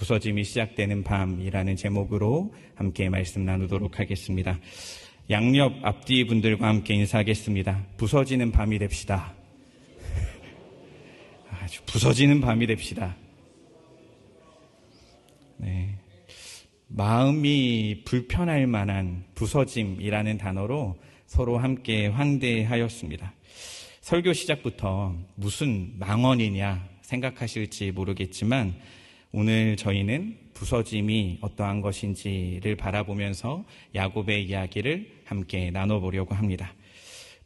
부서짐이 시작되는 밤이라는 제목으로 함께 말씀 나누도록 하겠습니다. 양옆 앞뒤 분들과 함께 인사하겠습니다. 부서지는 밤이 됩시다. 아주 부서지는 밤이 됩시다. 네. 마음이 불편할 만한 부서짐이라는 단어로 서로 함께 환대하였습니다. 설교 시작부터 무슨 망언이냐 생각하실지 모르겠지만 오늘 저희는 부서짐이 어떠한 것인지를 바라보면서 야곱의 이야기를 함께 나눠보려고 합니다.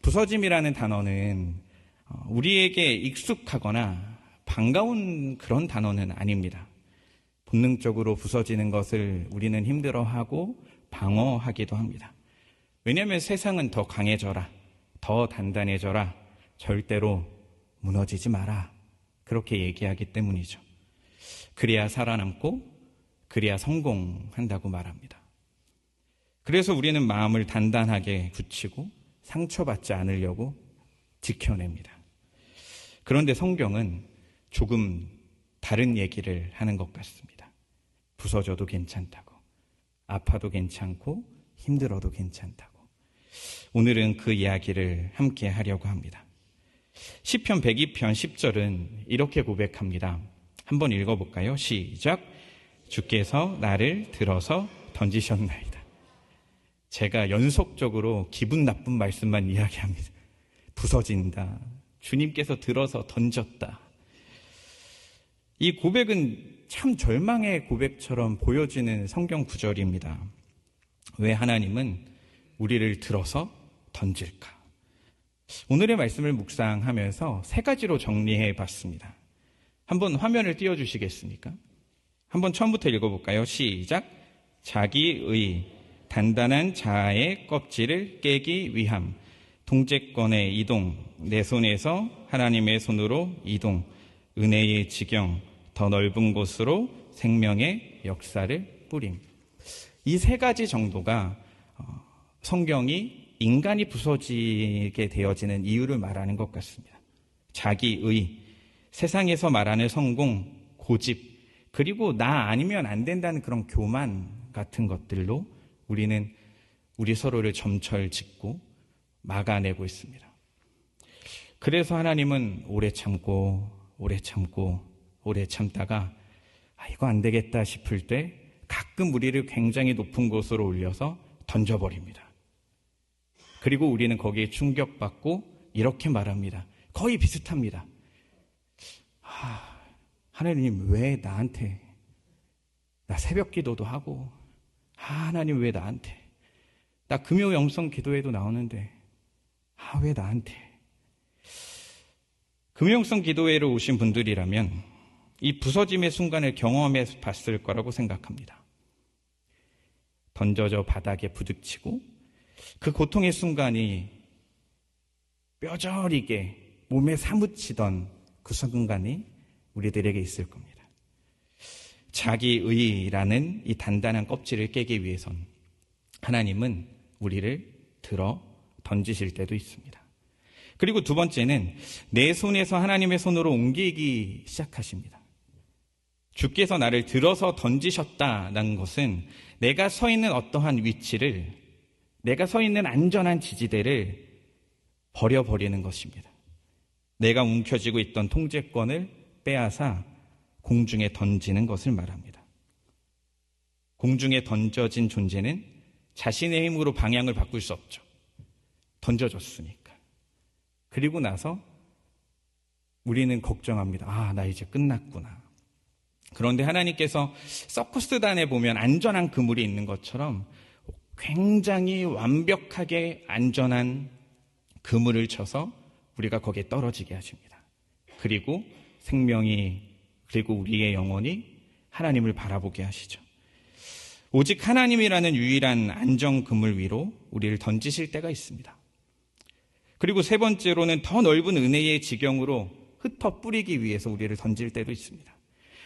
부서짐이라는 단어는 우리에게 익숙하거나 반가운 그런 단어는 아닙니다. 본능적으로 부서지는 것을 우리는 힘들어하고 방어하기도 합니다. 왜냐하면 세상은 더 강해져라, 더 단단해져라, 절대로 무너지지 마라, 그렇게 얘기하기 때문이죠. 그래야 살아남고 그래야 성공한다고 말합니다. 그래서 우리는 마음을 단단하게 굳히고 상처받지 않으려고 지켜냅니다. 그런데 성경은 조금 다른 얘기를 하는 것 같습니다. 부서져도 괜찮다고, 아파도 괜찮고 힘들어도 괜찮다고. 오늘은 그 이야기를 함께 하려고 합니다. 시편 102편 10절은 이렇게 고백합니다. 한번 읽어볼까요? 시작. 주께서 나를 들어서 던지셨나이다. 제가 연속적으로 기분 나쁜 말씀만 이야기합니다. 부서진다, 주님께서 들어서 던졌다. 이 고백은 참 절망의 고백처럼 보여지는 성경 구절입니다. 왜 하나님은 우리를 들어서 던질까? 오늘의 말씀을 묵상하면서 세 가지로 정리해 봤습니다. 한번 화면을 띄워주시겠습니까? 한번 처음부터 읽어볼까요? 시작. 자기의 단단한 자아의 껍질을 깨기 위함, 통제권의 이동, 내 손에서 하나님의 손으로 이동, 은혜의 지경, 더 넓은 곳으로 생명의 역사를 뿌림. 이 세 가지 정도가 성경이 인간이 부서지게 되어지는 이유를 말하는 것 같습니다. 자기의, 세상에서 말하는 성공, 고집, 그리고 나 아니면 안 된다는 그런 교만 같은 것들로 우리는 우리 서로를 점철짓고 막아내고 있습니다. 그래서 하나님은 오래 참고 오래 참다가 이거 안 되겠다 싶을 때 가끔 우리를 굉장히 높은 곳으로 올려서 던져버립니다. 그리고 우리는 거기에 충격받고 이렇게 말합니다. 거의 비슷합니다. 하나님 왜 나한테, 나 새벽 기도도 하고, 하나님 왜 나한테, 나 금요 영성 기도회도 나오는데 왜 나한테. 금요 영성 기도회로 오신 분들이라면 이 부서짐의 순간을 경험해 봤을 거라고 생각합니다. 던져져 바닥에 부딪히고 그 고통의 순간이 뼈저리게 몸에 사무치던 그 순간이 우리들에게 있을 겁니다. 자기의라는 이 단단한 껍질을 깨기 위해선 하나님은 우리를 들어 던지실 때도 있습니다. 그리고 두 번째는 내 손에서 하나님의 손으로 옮기기 시작하십니다. 주께서 나를 들어서 던지셨다는 것은 내가 서 있는 어떠한 위치를, 내가 서 있는 안전한 지지대를 버려버리는 것입니다. 내가 움켜쥐고 있던 통제권을 빼앗아 공중에 던지는 것을 말합니다. 공중에 던져진 존재는 자신의 힘으로 방향을 바꿀 수 없죠. 던져졌으니까. 그리고 나서 우리는 걱정합니다. 나 이제 끝났구나. 그런데 하나님께서 서커스단에 보면 안전한 그물이 있는 것처럼 굉장히 완벽하게 안전한 그물을 쳐서 우리가 거기에 떨어지게 하십니다. 그리고 생명이, 그리고 우리의 영혼이 하나님을 바라보게 하시죠. 오직 하나님이라는 유일한 안전 그물 위로 우리를 던지실 때가 있습니다. 그리고 세 번째로는 더 넓은 은혜의 지경으로 흩어 뿌리기 위해서 우리를 던질 때도 있습니다.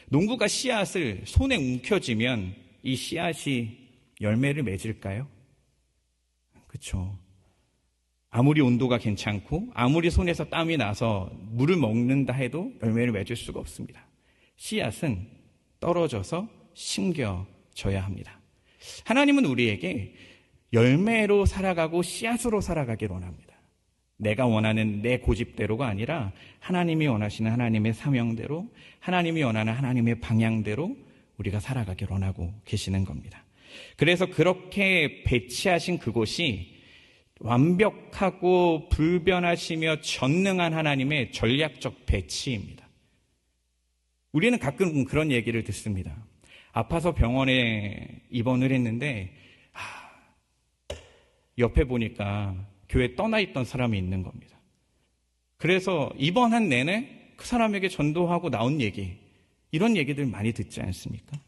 농부가 씨앗을 손에 움켜쥐면 이 씨앗이 열매를 맺을까요? 그렇죠. 아무리 온도가 괜찮고 아무리 손에서 땀이 나서 물을 먹는다 해도 열매를 맺을 수가 없습니다. 씨앗은 떨어져서 심겨져야 합니다. 하나님은 우리에게 열매로 살아가고 씨앗으로 살아가길 원합니다. 내가 원하는 내 고집대로가 아니라 하나님이 원하시는 하나님의 사명대로, 하나님이 원하는 하나님의 방향대로 우리가 살아가길 원하고 계시는 겁니다. 그래서 그렇게 배치하신 그곳이 완벽하고 불변하시며 전능한 하나님의 전략적 배치입니다. 우리는 가끔 그런 얘기를 듣습니다. 아파서 병원에 입원을 했는데 옆에 보니까 교회 떠나 있던 사람이 있는 겁니다. 그래서 입원한 내내 그 사람에게 전도하고 나온 얘기, 이런 얘기들 많이 듣지 않습니까?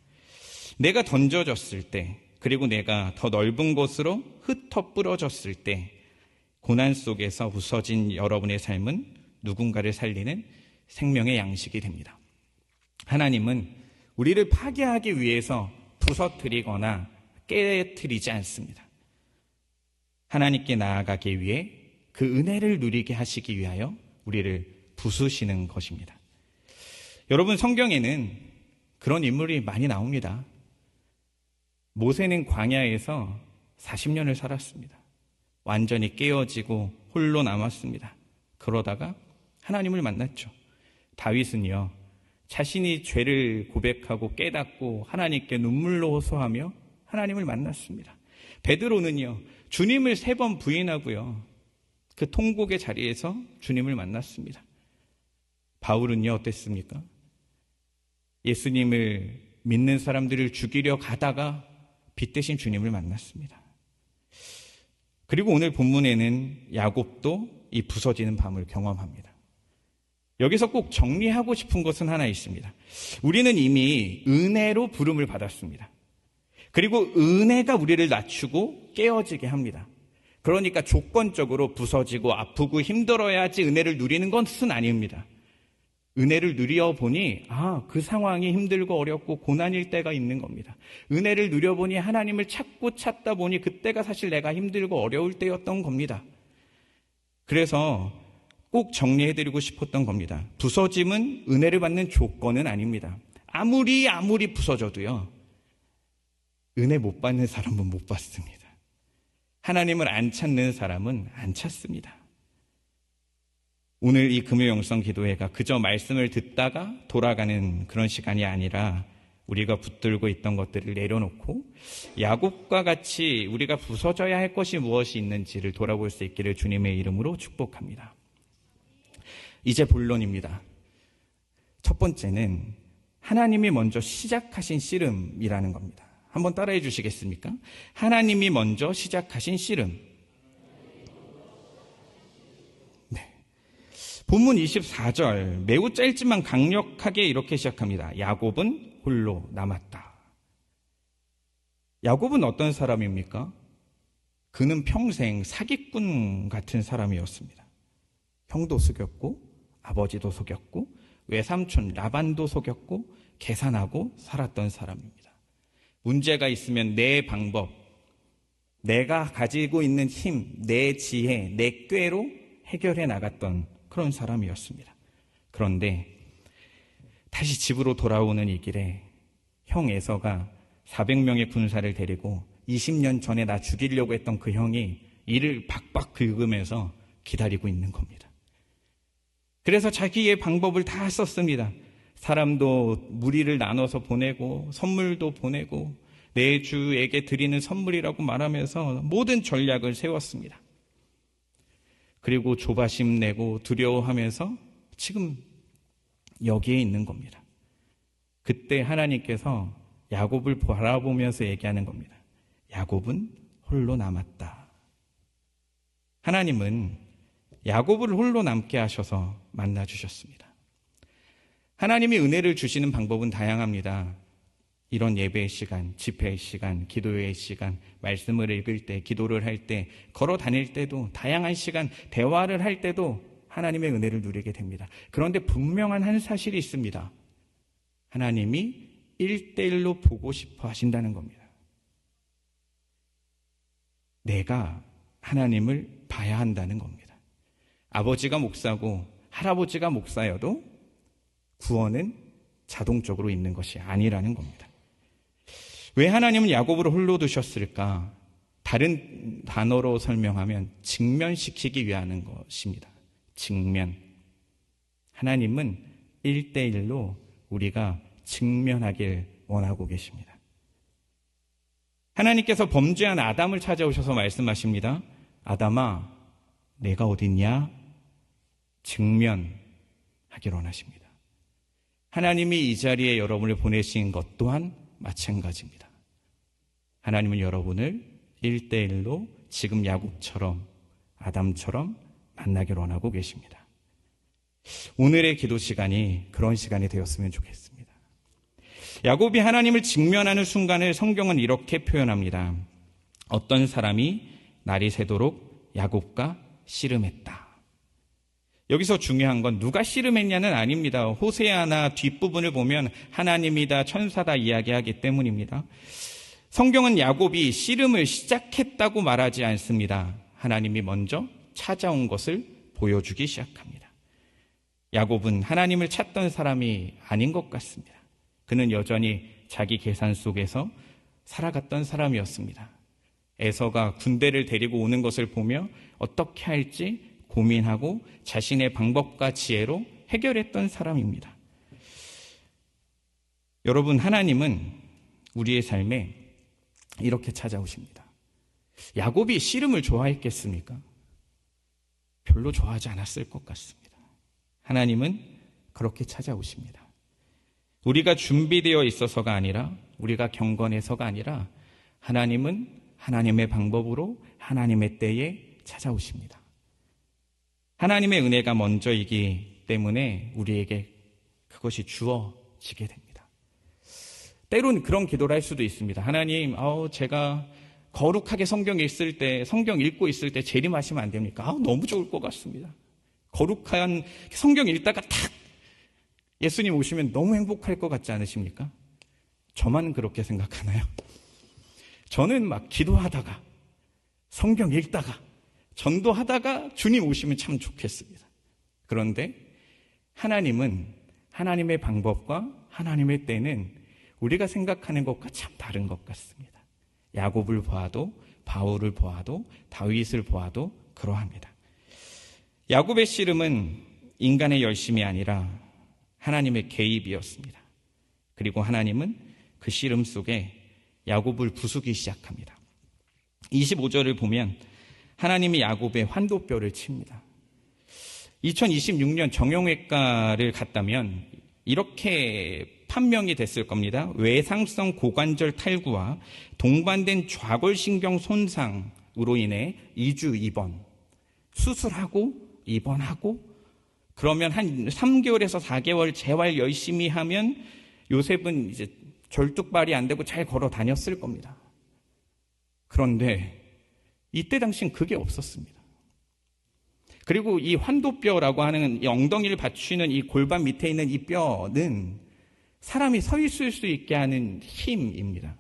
내가 던져졌을 때, 그리고 내가 더 넓은 곳으로 흩어 뿌려졌을 때 고난 속에서 부서진 여러분의 삶은 누군가를 살리는 생명의 양식이 됩니다. 하나님은 우리를 파괴하기 위해서 부서뜨리거나 깨뜨리지 않습니다. 하나님께 나아가기 위해 그 은혜를 누리게 하시기 위하여 우리를 부수시는 것입니다. 여러분, 성경에는 그런 인물이 많이 나옵니다. 모세는 광야에서 40년을 살았습니다. 완전히 깨어지고 홀로 남았습니다. 그러다가 하나님을 만났죠. 다윗은요, 자신이 죄를 고백하고 깨닫고 하나님께 눈물로 호소하며 하나님을 만났습니다. 베드로는요, 주님을 3번 부인하고요, 그 통곡의 자리에서 주님을 만났습니다. 바울은요, 어땠습니까? 예수님을 믿는 사람들을 죽이려 가다가 빛 대신 주님을 만났습니다. 그리고 오늘 본문에는 야곱도 이 부서지는 밤을 경험합니다. 여기서 꼭 정리하고 싶은 것은 하나 있습니다. 우리는 이미 은혜로 부름을 받았습니다. 그리고 은혜가 우리를 낮추고 깨어지게 합니다. 그러니까 조건적으로 부서지고 아프고 힘들어야지 은혜를 누리는 것은 아닙니다. 은혜를 누려보니 그 상황이 힘들고 어렵고 고난일 때가 있는 겁니다. 은혜를 누려보니 하나님을 찾다 보니 그때가 사실 내가 힘들고 어려울 때였던 겁니다. 그래서 꼭 정리해드리고 싶었던 겁니다. 부서짐은 은혜를 받는 조건은 아닙니다. 아무리 부서져도요, 은혜 못 받는 사람은 못 받습니다. 하나님을 안 찾는 사람은 안 찾습니다. 오늘 이 금요영성 기도회가 그저 말씀을 듣다가 돌아가는 그런 시간이 아니라 우리가 붙들고 있던 것들을 내려놓고 야곱과 같이 우리가 부서져야 할 것이 무엇이 있는지를 돌아볼 수 있기를 주님의 이름으로 축복합니다. 이제 본론입니다. 첫 번째는 하나님이 먼저 시작하신 씨름이라는 겁니다. 한번 따라해 주시겠습니까? 하나님이 먼저 시작하신 씨름. 본문 24절 매우 짧지만 강력하게 이렇게 시작합니다. 야곱은 홀로 남았다. 야곱은 어떤 사람입니까? 그는 평생 사기꾼 같은 사람이었습니다. 형도 속였고 아버지도 속였고 외삼촌 라반도 속였고 계산하고 살았던 사람입니다. 문제가 있으면 내 방법, 내가 가지고 있는 힘, 내 지혜, 내 꾀로 해결해 나갔던 그런 사람이었습니다. 그런데 다시 집으로 돌아오는 이 길에 형 에서가 400명의 군사를 데리고 20년 전에 나 죽이려고 했던 그 형이 이를 박박 긁으면서 기다리고 있는 겁니다. 그래서 자기의 방법을 다 썼습니다. 사람도 무리를 나눠서 보내고 선물도 보내고 내 주에게 드리는 선물이라고 말하면서 모든 전략을 세웠습니다. 그리고 조바심 내고 두려워하면서 지금 여기에 있는 겁니다. 그때 하나님께서 야곱을 바라보면서 얘기하는 겁니다. 야곱은 홀로 남았다. 하나님은 야곱을 홀로 남게 하셔서 만나주셨습니다. 하나님이 은혜를 주시는 방법은 다양합니다. 이런 예배의 시간, 집회의 시간, 기도의 시간, 말씀을 읽을 때, 기도를 할 때, 걸어 다닐 때도, 다양한 시간, 대화를 할 때도 하나님의 은혜를 누리게 됩니다. 그런데 분명한 한 사실이 있습니다. 하나님이 1:1로 보고 싶어 하신다는 겁니다. 내가 하나님을 봐야 한다는 겁니다. 아버지가 목사고 할아버지가 목사여도 구원은 자동적으로 있는 것이 아니라는 겁니다. 왜 하나님은 야곱을 홀로 두셨을까? 다른 단어로 설명하면 직면시키기 위한 것입니다. 직면. 하나님은 1대1로 우리가 직면하길 원하고 계십니다. 하나님께서 범죄한 아담을 찾아오셔서 말씀하십니다. 아담아, 내가 어딨냐? 직면하길 원하십니다. 하나님이 이 자리에 여러분을 보내신 것 또한 마찬가지입니다. 하나님은 여러분을 1대1로 지금 야곱처럼 아담처럼 만나길 원하고 계십니다. 오늘의 기도 시간이 그런 시간이 되었으면 좋겠습니다. 야곱이 하나님을 직면하는 순간을 성경은 이렇게 표현합니다. 어떤 사람이 날이 새도록 야곱과 씨름했다. 여기서 중요한 건 누가 씨름했냐는 아닙니다. 호세아나 뒷부분을 보면 하나님이다, 천사다 이야기하기 때문입니다. 성경은 야곱이 씨름을 시작했다고 말하지 않습니다. 하나님이 먼저 찾아온 것을 보여주기 시작합니다. 야곱은 하나님을 찾던 사람이 아닌 것 같습니다. 그는 여전히 자기 계산 속에서 살아갔던 사람이었습니다. 에서가 군대를 데리고 오는 것을 보며 어떻게 할지 고민하고 자신의 방법과 지혜로 해결했던 사람입니다. 여러분, 하나님은 우리의 삶에 이렇게 찾아오십니다. 야곱이 씨름을 좋아했겠습니까? 별로 좋아하지 않았을 것 같습니다. 하나님은 그렇게 찾아오십니다. 우리가 준비되어 있어서가 아니라, 우리가 경건해서가 아니라 하나님은 하나님의 방법으로 하나님의 때에 찾아오십니다. 하나님의 은혜가 먼저이기 때문에 우리에게 그것이 주어지게 됩니다. 때론 그런 기도를 할 수도 있습니다. 하나님, 제가 거룩하게 성경 읽고 있을 때 재림하시면 안 됩니까? 너무 좋을 것 같습니다. 거룩한 성경 읽다가 탁 예수님 오시면 너무 행복할 것 같지 않으십니까? 저만 그렇게 생각하나요? 저는 막 기도하다가 성경 읽다가 전도하다가 주님 오시면 참 좋겠습니다. 그런데 하나님은 하나님의 방법과 하나님의 때는 우리가 생각하는 것과 참 다른 것 같습니다. 야곱을 보아도 바울을 보아도 다윗을 보아도 그러합니다. 야곱의 씨름은 인간의 열심이 아니라 하나님의 개입이었습니다. 그리고 하나님은 그 씨름 속에 야곱을 부수기 시작합니다. 25절을 보면 하나님이 야곱의 환도뼈를 칩니다. 2026년 정형외과를 갔다면 이렇게 판명이 됐을 겁니다. 외상성 고관절 탈구와 동반된 좌골신경 손상으로 인해 2주 입원, 수술하고 입원하고 그러면 한 3개월에서 4개월 재활 열심히 하면 요셉은 이제 절뚝발이 안 되고 잘 걸어 다녔을 겁니다. 그런데 이때 당시엔 그게 없었습니다. 그리고 이 환도뼈라고 하는 이 엉덩이를 받치는 이 골반 밑에 있는 이 뼈는 사람이 서 있을 수 있게 하는 힘입니다.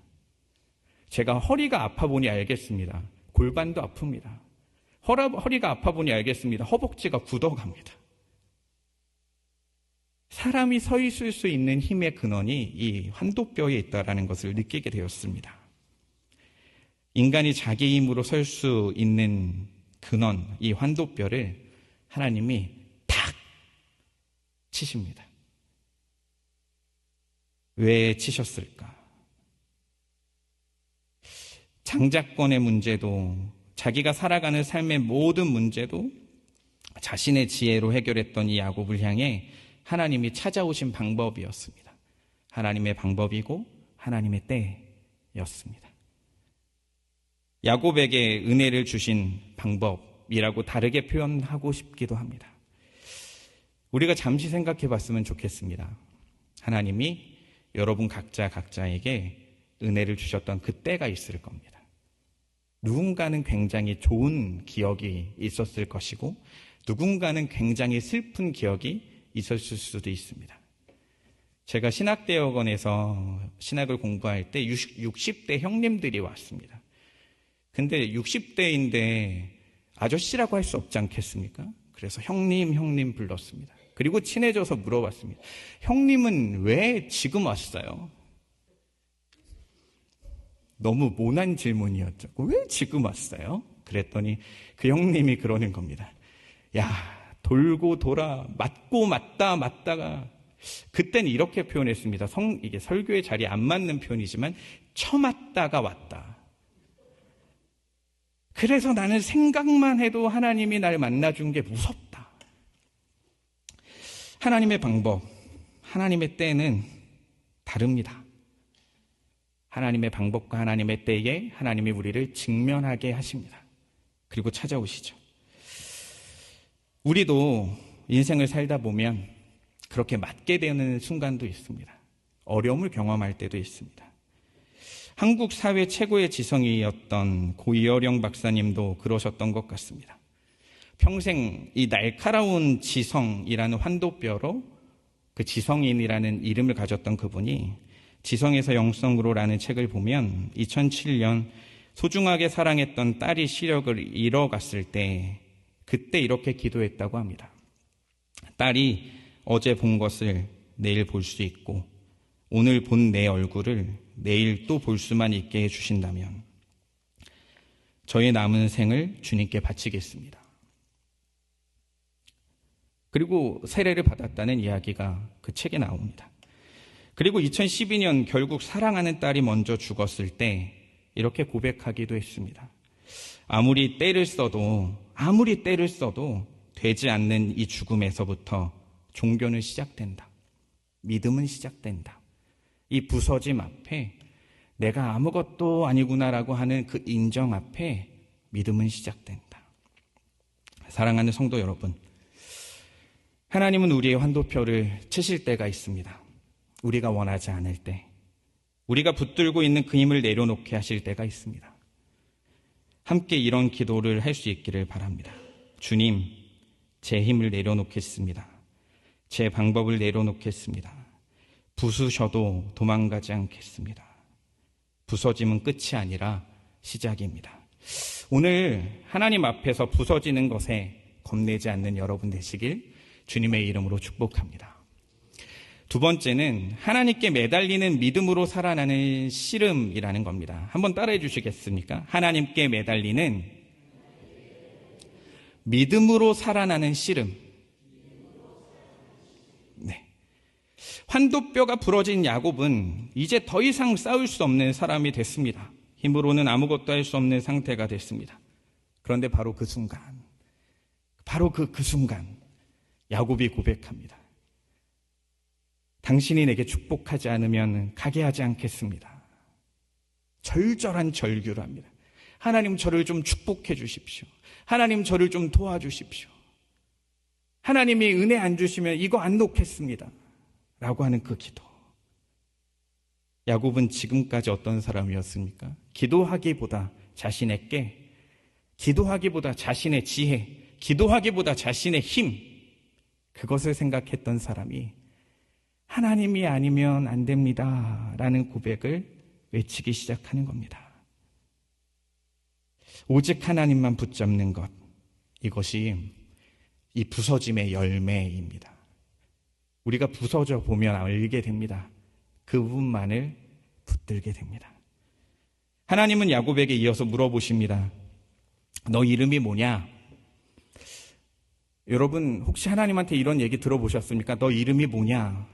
제가 허리가 아파 보니 알겠습니다. 골반도 아픕니다. 허리가 아파 보니 알겠습니다. 허벅지가 굳어갑니다. 사람이 서 있을 수 있는 힘의 근원이 이 환도뼈에 있다는 것을 느끼게 되었습니다. 인간이 자기 힘으로 설 수 있는 근원, 이 환도뼈를 하나님이 탁 치십니다. 왜 치셨을까? 장자권의 문제도, 자기가 살아가는 삶의 모든 문제도 자신의 지혜로 해결했던 이 야곱을 향해 하나님이 찾아오신 방법이었습니다. 하나님의 방법이고 하나님의 때였습니다. 야곱에게 은혜를 주신 방법이라고 다르게 표현하고 싶기도 합니다. 우리가 잠시 생각해 봤으면 좋겠습니다. 하나님이 여러분 각자에게 은혜를 주셨던 그 때가 있을 겁니다. 누군가는 굉장히 좋은 기억이 있었을 것이고 누군가는 굉장히 슬픈 기억이 있었을 수도 있습니다. 제가 신학대학원에서 신학을 공부할 때 60대 형님들이 왔습니다. 근데 60대인데 아저씨라고 할 수 없지 않겠습니까? 그래서 형님 불렀습니다. 그리고 친해져서 물어봤습니다. 형님은 왜 지금 왔어요? 너무 모난 질문이었죠. 왜 지금 왔어요? 그랬더니 그 형님이 그러는 겁니다. 야, 돌고 돌아 맞고 맞다가 그때는 이렇게 표현했습니다. 이게 설교의 자리에 안 맞는 표현이지만 쳐맞다가 왔다. 그래서 나는 생각만 해도 하나님이 날 만나준 게 무섭다. 하나님의 방법, 하나님의 때는 다릅니다. 하나님의 방법과 하나님의 때에 하나님이 우리를 직면하게 하십니다. 그리고 찾아오시죠. 우리도 인생을 살다 보면 그렇게 맞게 되는 순간도 있습니다. 어려움을 경험할 때도 있습니다. 한국 사회 최고의 지성이었던 고이어령 박사님도 그러셨던 것 같습니다. 평생 이 날카로운 지성이라는 환도뼈로 그 지성인이라는 이름을 가졌던 그분이 지성에서 영성으로라는 책을 보면 2007년 소중하게 사랑했던 딸이 시력을 잃어갔을 때 그때 이렇게 기도했다고 합니다. 딸이 어제 본 것을 내일 볼 수 있고 오늘 본 내 얼굴을 내일 또 볼 수만 있게 해주신다면 저의 남은 생을 주님께 바치겠습니다. 그리고 세례를 받았다는 이야기가 그 책에 나옵니다. 그리고 2012년 결국 사랑하는 딸이 먼저 죽었을 때 이렇게 고백하기도 했습니다. 아무리 때를 써도 되지 않는 이 죽음에서부터 종교는 시작된다. 믿음은 시작된다. 이 부서짐 앞에 내가 아무것도 아니구나라고 하는 그 인정 앞에 믿음은 시작된다. 사랑하는 성도 여러분, 하나님은 우리의 환도표를 치실 때가 있습니다. 우리가 원하지 않을 때, 우리가 붙들고 있는 그 힘을 내려놓게 하실 때가 있습니다. 함께 이런 기도를 할 수 있기를 바랍니다. 주님, 제 힘을 내려놓겠습니다. 제 방법을 내려놓겠습니다. 부수셔도 도망가지 않겠습니다. 부서짐은 끝이 아니라 시작입니다. 오늘 하나님 앞에서 부서지는 것에 겁내지 않는 여러분 되시길 주님의 이름으로 축복합니다. 두 번째는 하나님께 매달리는 믿음으로 살아나는 씨름이라는 겁니다. 한번 따라해 주시겠습니까? 하나님께 매달리는 믿음으로 살아나는 씨름. 네. 환도뼈가 부러진 야곱은 이제 더 이상 싸울 수 없는 사람이 됐습니다. 힘으로는 아무것도 할 수 없는 상태가 됐습니다. 그런데 바로 그 순간 야곱이 고백합니다. 당신이 내게 축복하지 않으면 가게 하지 않겠습니다. 절절한 절규를 합니다. 하나님, 저를 좀 축복해 주십시오. 하나님, 저를 좀 도와주십시오. 하나님이 은혜 안 주시면 이거 안 놓겠습니다. 라고 하는 그 기도. 야곱은 지금까지 어떤 사람이었습니까? 기도하기보다 자신의 깨, 기도하기보다 자신의 지혜, 기도하기보다 자신의 힘, 그것을 생각했던 사람이 하나님이 아니면 안 됩니다 라는 고백을 외치기 시작하는 겁니다. 오직 하나님만 붙잡는 것, 이것이 이 부서짐의 열매입니다. 우리가 부서져 보면 알게 됩니다. 그분만을 붙들게 됩니다. 하나님은 야곱에게 이어서 물어보십니다. 너 이름이 뭐냐? 여러분 혹시 하나님한테 이런 얘기 들어보셨습니까? 너 이름이 뭐냐?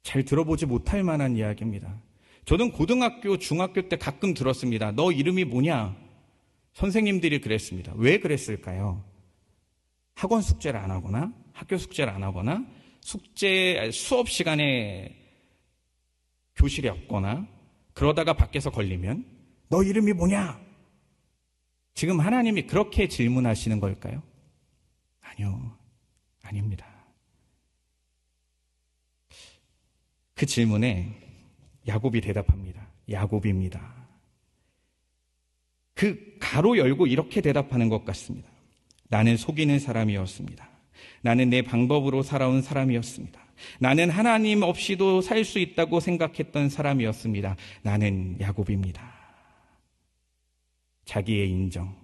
잘 들어보지 못할 만한 이야기입니다. 저는 고등학교, 중학교 때 가끔 들었습니다. 너 이름이 뭐냐? 선생님들이 그랬습니다. 왜 그랬을까요? 학원 숙제를 안 하거나 학교 숙제를 안 하거나 수업 시간에 교실이 없거나 그러다가 밖에서 걸리면 너 이름이 뭐냐? 지금 하나님이 그렇게 질문하시는 걸까요? 아니요, 아닙니다. 그 질문에 야곱이 대답합니다. 야곱입니다. 그 가로 열고 이렇게 대답하는 것 같습니다. 나는 속이는 사람이었습니다. 나는 내 방법으로 살아온 사람이었습니다. 나는 하나님 없이도 살 수 있다고 생각했던 사람이었습니다. 나는 야곱입니다. 자기의 인정,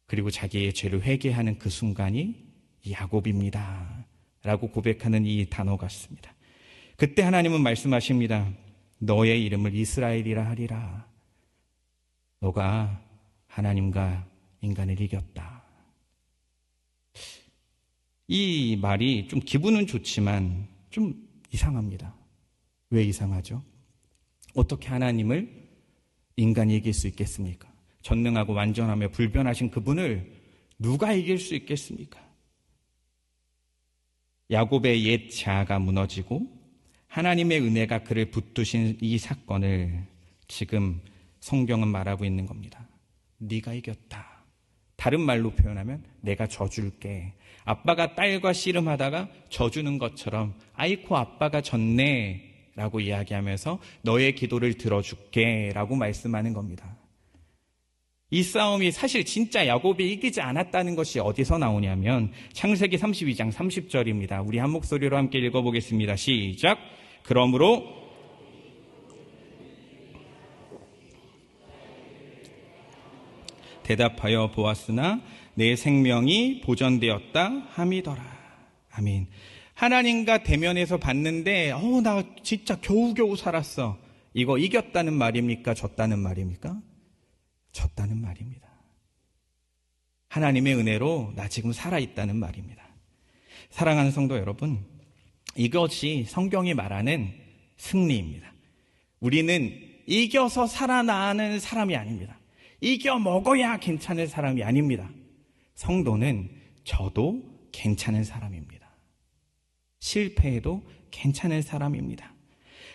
그리고 자기의 죄를 회개하는 그 순간이 야곱입니다 라고 고백하는 이 단어 같습니다. 그때 하나님은 말씀하십니다. 너의 이름을 이스라엘이라 하리라. 너가 하나님과 인간을 이겼다. 이 말이 좀 기분은 좋지만 좀 이상합니다. 왜 이상하죠? 어떻게 하나님을 인간이 이길 수 있겠습니까? 전능하고 완전하며 불변하신 그분을 누가 이길 수 있겠습니까? 야곱의 옛 자아가 무너지고 하나님의 은혜가 그를 붙드신 이 사건을 지금 성경은 말하고 있는 겁니다. 네가 이겼다. 다른 말로 표현하면 내가 져줄게. 아빠가 딸과 씨름하다가 져주는 것처럼 아이코 아빠가 졌네 라고 이야기하면서 너의 기도를 들어줄게 라고 말씀하는 겁니다. 이 싸움이 사실 진짜 야곱이 이기지 않았다는 것이 어디서 나오냐면 창세기 32장 30절입니다. 우리 한 목소리로 함께 읽어보겠습니다. 시작. 그러므로 대답하여 보았으나 내 생명이 보전되었다 함이더라. 아멘. 하나님과 대면해서 봤는데 나 진짜 겨우겨우 살았어. 이거 이겼다는 말입니까? 졌다는 말입니까? 졌다는 말입니다. 하나님의 은혜로 나 지금 살아있다는 말입니다. 사랑하는 성도 여러분, 이것이 성경이 말하는 승리입니다. 우리는 이겨서 살아나는 사람이 아닙니다. 이겨 먹어야 괜찮은 사람이 아닙니다. 성도는 저도 괜찮은 사람입니다. 실패해도 괜찮은 사람입니다.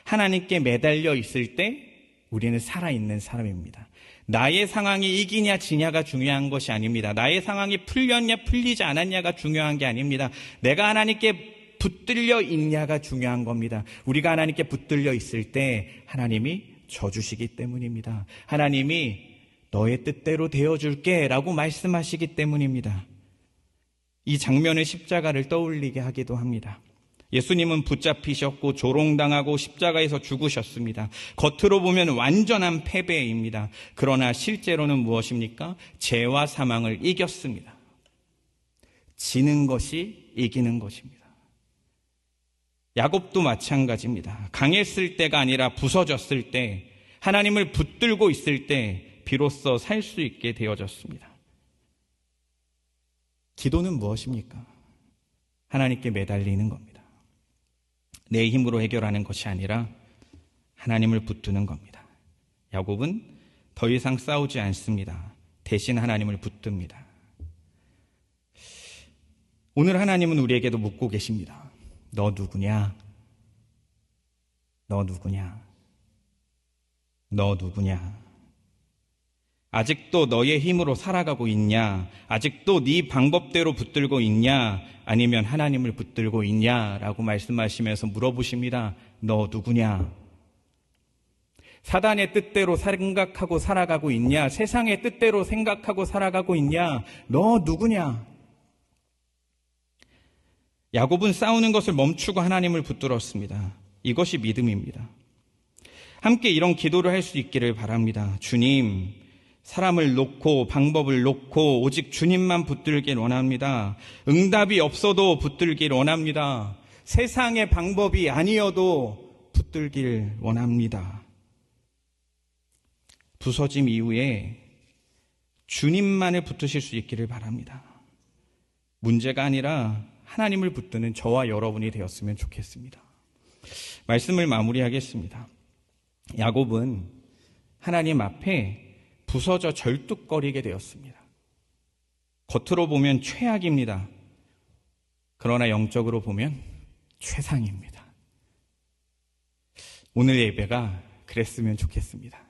하나님께 매달려 있을 때 우리는 살아있는 사람입니다. 나의 상황이 이기냐 지냐가 중요한 것이 아닙니다. 나의 상황이 풀렸냐 풀리지 않았냐가 중요한 게 아닙니다. 내가 하나님께 붙들려 있냐가 중요한 겁니다. 우리가 하나님께 붙들려 있을 때 하나님이 져주시기 때문입니다. 하나님이 너의 뜻대로 되어줄게 라고 말씀하시기 때문입니다. 이 장면의 십자가를 떠올리게 하기도 합니다. 예수님은 붙잡히셨고 조롱당하고 십자가에서 죽으셨습니다. 겉으로 보면 완전한 패배입니다. 그러나 실제로는 무엇입니까? 죄와 사망을 이겼습니다. 지는 것이 이기는 것입니다. 야곱도 마찬가지입니다. 강했을 때가 아니라 부서졌을 때, 하나님을 붙들고 있을 때 비로소 살 수 있게 되어졌습니다. 기도는 무엇입니까? 하나님께 매달리는 겁니다. 내 힘으로 해결하는 것이 아니라 하나님을 붙드는 겁니다. 야곱은 더 이상 싸우지 않습니다. 대신 하나님을 붙듭니다. 오늘 하나님은 우리에게도 묻고 계십니다. 너 누구냐? 너 누구냐? 너 누구냐? 아직도 너의 힘으로 살아가고 있냐? 아직도 네 방법대로 붙들고 있냐? 아니면 하나님을 붙들고 있냐? 라고 말씀하시면서 물어보십니다. 너 누구냐? 사단의 뜻대로 생각하고 살아가고 있냐? 세상의 뜻대로 생각하고 살아가고 있냐? 너 누구냐? 야곱은 싸우는 것을 멈추고 하나님을 붙들었습니다. 이것이 믿음입니다. 함께 이런 기도를 할 수 있기를 바랍니다. 주님, 사람을 놓고 방법을 놓고 오직 주님만 붙들길 원합니다. 응답이 없어도 붙들길 원합니다. 세상의 방법이 아니어도 붙들길 원합니다. 부서짐 이후에 주님만을 붙드실 수 있기를 바랍니다. 문제가 아니라 하나님을 붙드는 저와 여러분이 되었으면 좋겠습니다. 말씀을 마무리하겠습니다. 야곱은 하나님 앞에 부서져 절뚝거리게 되었습니다. 겉으로 보면 최악입니다. 그러나 영적으로 보면 최상입니다. 오늘 예배가 그랬으면 좋겠습니다.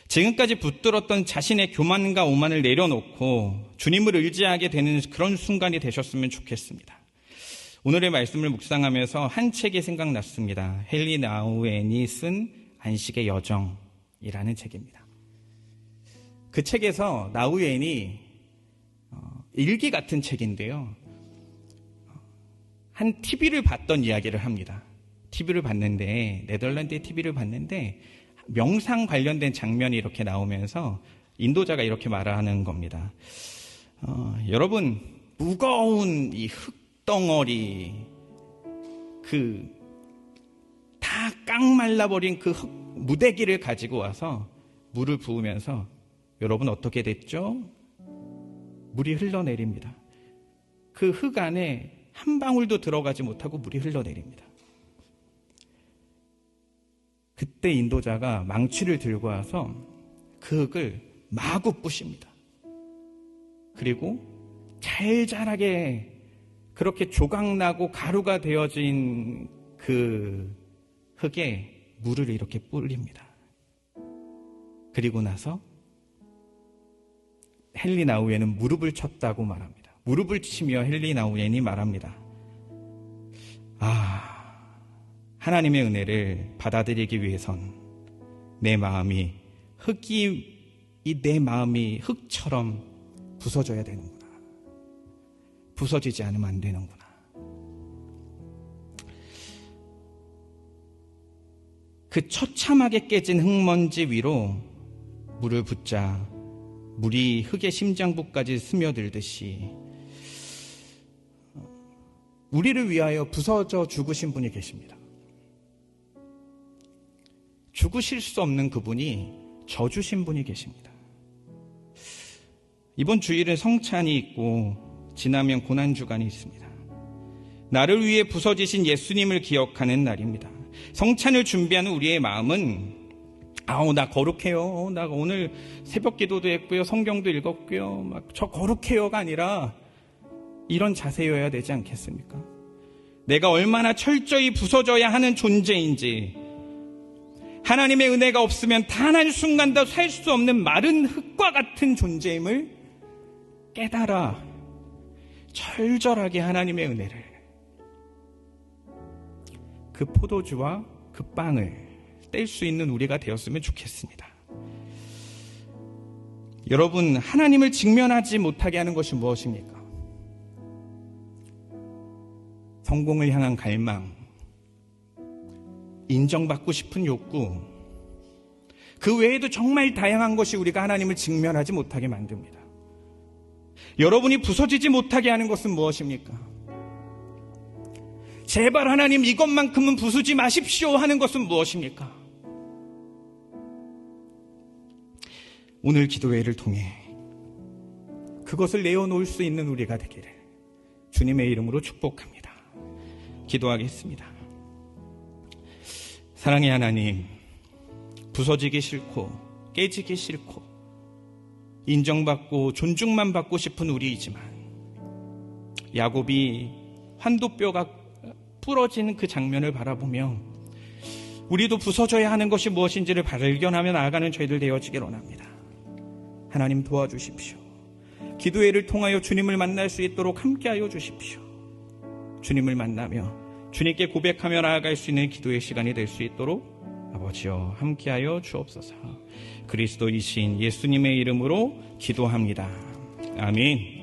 지금까지 붙들었던 자신의 교만과 오만을 내려놓고 주님을 의지하게 되는 그런 순간이 되셨으면 좋겠습니다. 오늘의 말씀을 묵상하면서 한 책이 생각났습니다. 헨리 나우엔이 쓴 안식의 여정이라는 책입니다. 그 책에서 나우엔이 일기 같은 책인데요. 한 TV를 봤던 이야기를 합니다. TV를 봤는데, 네덜란드의 TV를 봤는데 명상 관련된 장면이 이렇게 나오면서 인도자가 이렇게 말하는 겁니다. 여러분, 무거운 이 흙덩어리, 다 깡 말라버린 그 흙 무대기를 가지고 와서 물을 부으면서 여러분 어떻게 됐죠? 물이 흘러내립니다. 그 흙 안에 한 방울도 들어가지 못하고 물이 흘러내립니다. 그때 인도자가 망치를 들고 와서 그 흙을 마구 부십니다. 그리고 잘잘하게 그렇게 조각나고 가루가 되어진 그 흙에 물을 이렇게 뿌립니다. 그리고 나서 헨리 나우엔은 무릎을 쳤다고 말합니다. 무릎을 치며 헨리 나우엔이 말합니다. 하나님의 은혜를 받아들이기 위해선 내 마음이 내 마음이 흙처럼 부서져야 되는구나. 부서지지 않으면 안 되는구나. 그 처참하게 깨진 흙먼지 위로 물을 붓자 물이 흙의 심장부까지 스며들듯이 우리를 위하여 부서져 죽으신 분이 계십니다. 죽으실 수 없는 그분이 져주신 분이 계십니다. 이번 주일은 성찬이 있고 지나면 고난주간이 있습니다. 나를 위해 부서지신 예수님을 기억하는 날입니다. 성찬을 준비하는 우리의 마음은 나 거룩해요. 나 오늘 새벽 기도도 했고요. 성경도 읽었고요. 저 거룩해요가 아니라 이런 자세여야 되지 않겠습니까? 내가 얼마나 철저히 부서져야 하는 존재인지, 하나님의 은혜가 없으면 단 한순간도 살 수 없는 마른 흙과 같은 존재임을 깨달아 철저하게 하나님의 은혜를, 그 포도주와 그 빵을 뗄 수 있는 우리가 되었으면 좋겠습니다. 여러분, 하나님을 직면하지 못하게 하는 것이 무엇입니까? 성공을 향한 갈망, 인정받고 싶은 욕구, 그 외에도 정말 다양한 것이 우리가 하나님을 직면하지 못하게 만듭니다. 여러분이 부서지지 못하게 하는 것은 무엇입니까? 제발 하나님 이것만큼은 부수지 마십시오 하는 것은 무엇입니까? 오늘 기도회를 통해 그것을 내어놓을 수 있는 우리가 되기를 주님의 이름으로 축복합니다. 기도하겠습니다. 사랑의 하나님, 부서지기 싫고 깨지기 싫고 인정받고 존중만 받고 싶은 우리이지만 야곱이 환도뼈가 부러지는 그 장면을 바라보며 우리도 부서져야 하는 것이 무엇인지를 발견하며 나아가는 저희들 되어지길 원합니다. 하나님 도와주십시오. 기도회를 통하여 주님을 만날 수 있도록 함께하여 주십시오. 주님을 만나며 주님께 고백하며 나아갈 수 있는 기도의 시간이 될 수 있도록 아버지여 함께하여 주옵소서. 그리스도이신 예수님의 이름으로 기도합니다. 아멘.